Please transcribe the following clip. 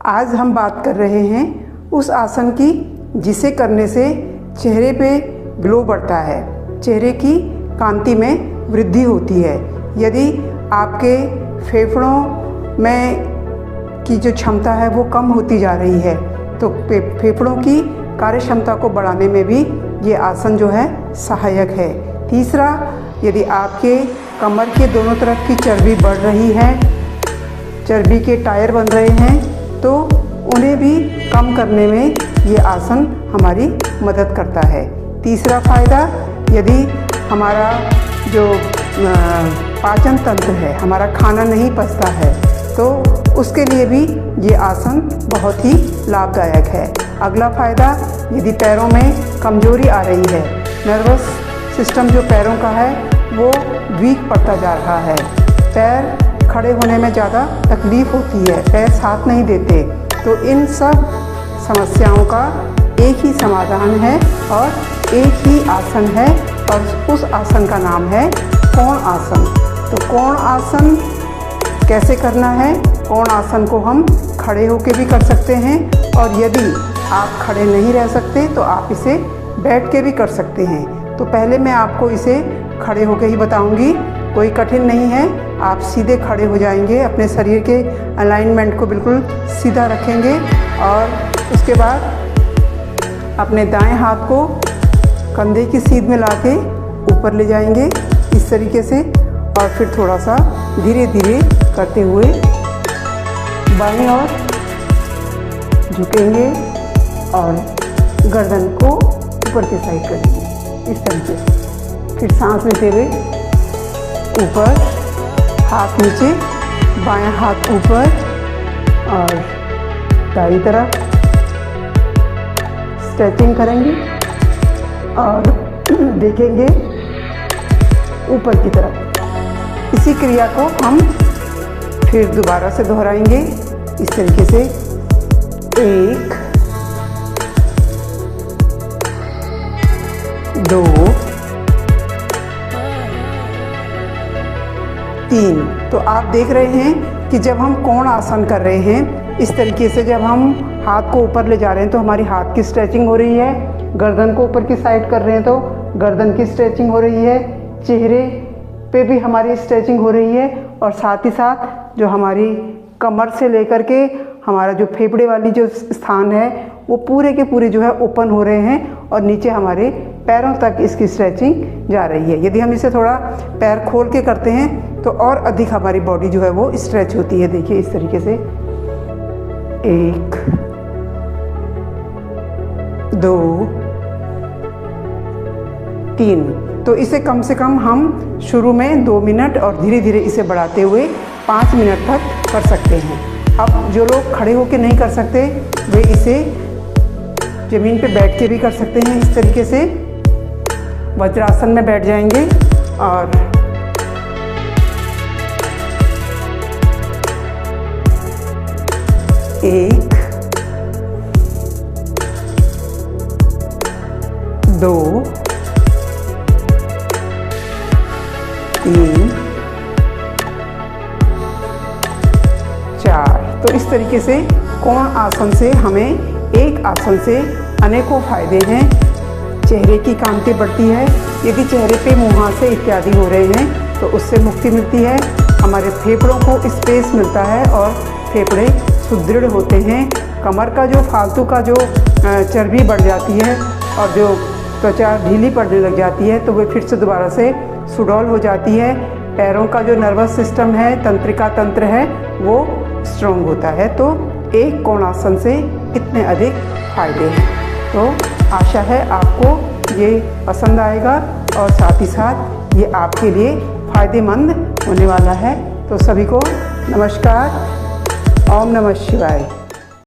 आज हम बात कर रहे हैं उस आसन की जिसे करने से चेहरे पे ग्लो बढ़ता है, चेहरे की कांति में वृद्धि होती है। यदि आपके फेफड़ों में की जो क्षमता है वो कम होती जा रही है तो फेफड़ों की कार्य क्षमता को बढ़ाने में भी ये आसन जो है सहायक है। तीसरा, यदि आपके कमर के दोनों तरफ की चर्बी बढ़ रही है, चर्बी के टायर बन रहे हैं, तो उन्हें भी कम करने में ये आसन हमारी मदद करता है। तीसरा फ़ायदा, यदि हमारा जो पाचन तंत्र है, हमारा खाना नहीं पचता है, तो उसके लिए भी ये आसन बहुत ही लाभदायक है। अगला फ़ायदा, यदि पैरों में कमजोरी आ रही है, नर्वस सिस्टम जो पैरों का है वो वीक पड़ता जा रहा है, पैर खड़े होने में ज़्यादा तकलीफ़ होती है, पैर साथ नहीं देते, तो इन सब समस्याओं का एक ही समाधान है और एक ही आसन है और उस आसन का नाम है कोण आसन। तो कोण आसन कैसे करना है? कोण आसन को हम खड़े होकर भी कर सकते हैं और यदि आप खड़े नहीं रह सकते तो आप इसे बैठ के भी कर सकते हैं। तो पहले मैं आपको इसे खड़े होकर ही बताऊंगी, कोई कठिन नहीं है। आप सीधे खड़े हो जाएंगे, अपने शरीर के अलाइनमेंट को बिल्कुल सीधा रखेंगे और उसके बाद अपने दाएं हाथ को कंधे की सीध में लाके ऊपर ले जाएंगे इस तरीके से, और फिर थोड़ा सा धीरे धीरे करते हुए बाईं ओर झुकेंगे और गर्दन को ऊपर की साइड करेंगे इस तरीके से। फिर सांस लेते हुए ऊपर, हाथ नीचे, बायां हाथ ऊपर और दाईं तरफ स्ट्रेचिंग करेंगे और देखेंगे ऊपर की तरफ। इसी क्रिया को हम फिर दोबारा से दोहराएंगे इस तरीके से। 1 2 3। तो आप देख रहे हैं कि जब हम कोण आसन कर रहे हैं इस तरीके से, जब हम हाथ को ऊपर ले जा रहे हैं तो हमारी हाथ की स्ट्रेचिंग हो रही है, गर्दन को ऊपर की साइड कर रहे हैं तो गर्दन की स्ट्रेचिंग हो रही है, चेहरे पे भी हमारी स्ट्रेचिंग हो रही है और साथ ही साथ जो हमारी कमर से लेकर के हमारा जो फेफड़े वाली जो स्थान है वो पूरे के पूरे जो है ओपन हो रहे हैं और नीचे हमारे पैरों तक इसकी स्ट्रेचिंग जा रही है। यदि हम इसे थोड़ा पैर खोल के करते हैं तो और अधिक हमारी बॉडी जो है वो स्ट्रेच होती है। देखिए इस तरीके से 1 2 3। तो इसे कम से कम हम शुरू में 2 मिनट और धीरे धीरे इसे बढ़ाते हुए 5 मिनट तक कर सकते हैं। अब जो लोग खड़े होकर नहीं कर सकते वे इसे ज़मीन पे बैठ के भी कर सकते हैं। इस तरीके से वज्रासन में बैठ जाएंगे और एक 2 3 4। तो इस तरीके से कोण आसन से हमें एक आसन से अनेकों फायदे हैं। चेहरे की कांति बढ़ती है, यदि चेहरे पे मुहासे इत्यादि हो रहे हैं तो उससे मुक्ति मिलती है, हमारे फेफड़ों को स्पेस मिलता है और फेफड़े सुदृढ़ होते हैं। कमर का जो फालतू का जो चर्बी बढ़ जाती है और जो त्वचा ढीली पड़ने लग जाती है तो वे फिर से दोबारा से सुडौल हो जाती है। पैरों का जो नर्वस सिस्टम है, तंत्रिका तंत्र है, वो स्ट्रॉन्ग होता है। तो एक कोणासन से इतने अधिक फायदे हैं। तो आशा है आपको ये पसंद आएगा और साथ ही साथ ये आपके लिए फ़ायदेमंद होने वाला है। तो सभी को नमस्कार। ओम नमः शिवाय।